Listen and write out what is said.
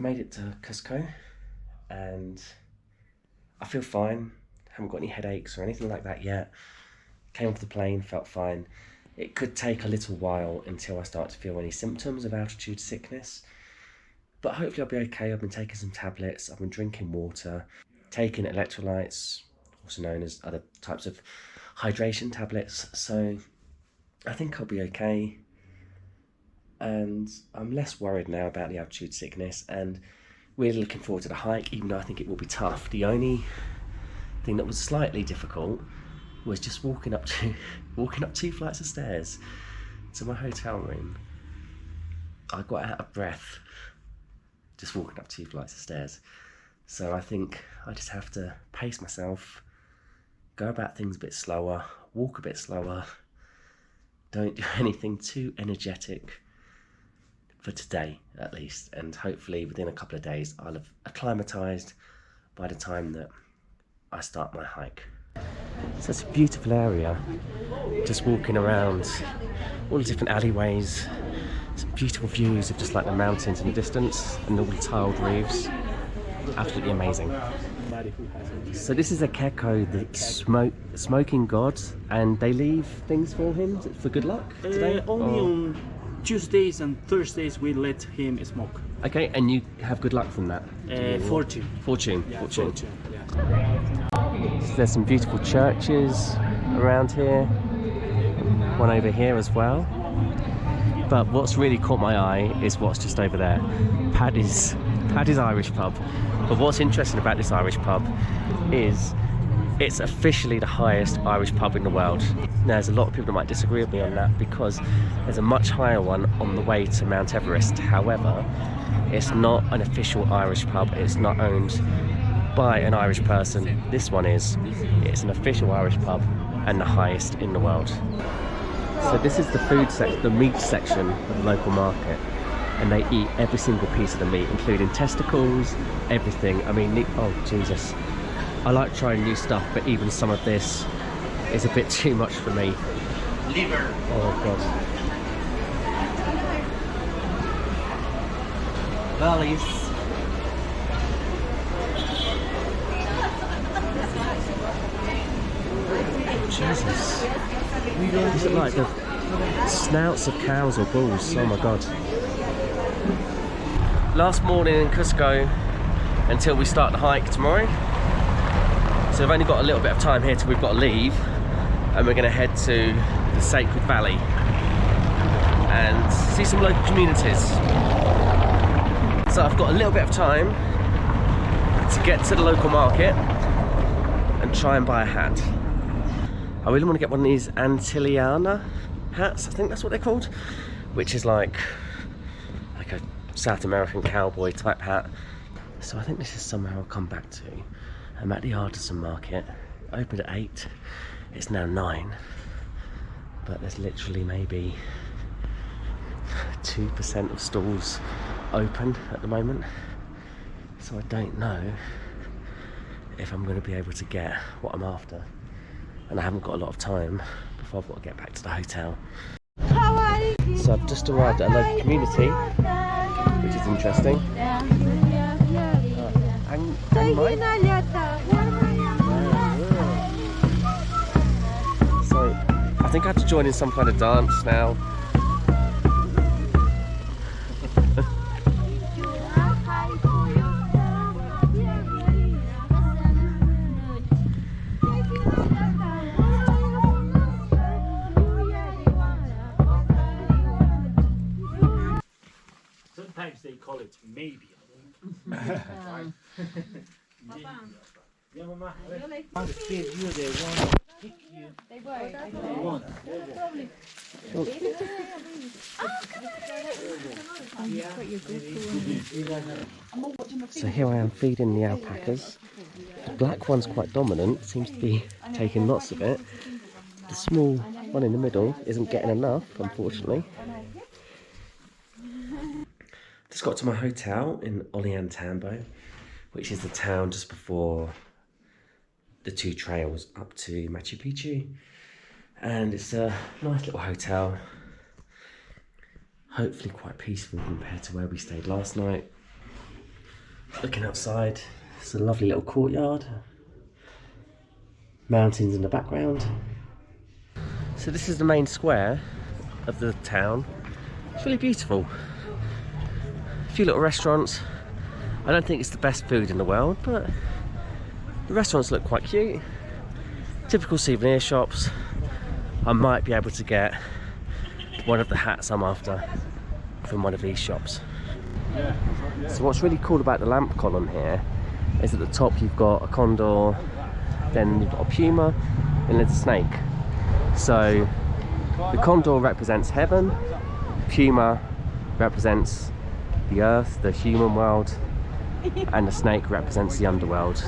made it to Cusco and I feel fine. Haven't got any headaches or anything like that yet. Came off the plane, felt fine. It could take a little while until I start to feel any symptoms of altitude sickness, but hopefully I'll be okay. I've been taking some tablets, I've been drinking water, taking electrolytes, also known as other types of hydration tablets, so I think I'll be okay. And I'm less worried now about the altitude sickness and really looking forward to the hike, even though I think it will be tough. The only thing that was slightly difficult was just walking up 2 flights of stairs to my hotel room. I got out of breath just walking up 2 flights of stairs. So I think I just have to pace myself, go about things a bit slower, walk a bit slower, don't do anything too energetic for today at least, and hopefully within a couple of days I'll have acclimatized by the time that I start my hike. So it's a beautiful area, just walking around all the different alleyways, some beautiful views of just like the mountains in the distance and all the tiled roofs. Absolutely amazing. So this is a Keko, the smoking god, and they leave things for him for good luck today? Only on Tuesdays and Thursdays we let him smoke. Okay, and you have good luck from that? Fortune. Fortune. Yeah, Fortune. yeah. So there's some beautiful churches around here, one over here as well. But what's really caught my eye is what's just over there, Paddy's Irish pub. But what's interesting about this Irish pub is it's officially the highest Irish pub in the world. Now, there's a lot of people that might disagree with me on that because there's a much higher one on the way to Mount Everest. However, it's not an official Irish pub. It's not owned by an Irish person. This one is. It's an official Irish pub and the highest in the world. So this is the food section, the meat section of the local market, and they eat every single piece of the meat, including testicles, everything. I mean, oh Jesus. I like trying new stuff, but even some of this is a bit too much for me. Liver. Oh God. Valleys. Jesus. These are like the snouts of cows or bulls. Oh my God. Last morning in Cusco until we start the hike tomorrow. So we've only got a little bit of time here till we've got to leave, and we're going to head to the Sacred Valley and see some local communities. So I've got a little bit of time to get to the local market and try and buy a hat. I really want to get one of these Antilleana hats, I think that's what they're called, which is like a South American cowboy type hat. So I think this is somewhere I'll come back to. I'm at the artisan market, opened at 8, it's now 9, but there's literally maybe 2% of stalls open at the moment, so I don't know if I'm going to be able to get what I'm after, and I haven't got a lot of time before I've got to get back to the hotel. So I've just arrived at a local community, which is interesting. So I think I have to join in some kind of dance now. Sometimes they call it maybe. So here I am feeding the alpacas. The black one's quite dominant, seems to be taking lots of it. The small one in the middle isn't getting enough, unfortunately. Just got to my hotel in Ollantaytambo, which is the town just before the 2 trails up to Machu Picchu, and it's a nice little hotel, hopefully quite peaceful compared to where we stayed last night. Looking outside, it's a lovely little courtyard. Mountains in the background. So this is the main square of the town. It's really beautiful. A few little restaurants. I don't think it's the best food in the world, but the restaurants look quite cute. Typical souvenir shops. I might be able to get one of the hats I'm after from one of these shops. So what's really cool about the lamp column here is at the top you've got a condor, then you've got a puma, and there's a snake. So the condor represents heaven, puma represents the earth, the human world, and the snake represents the underworld.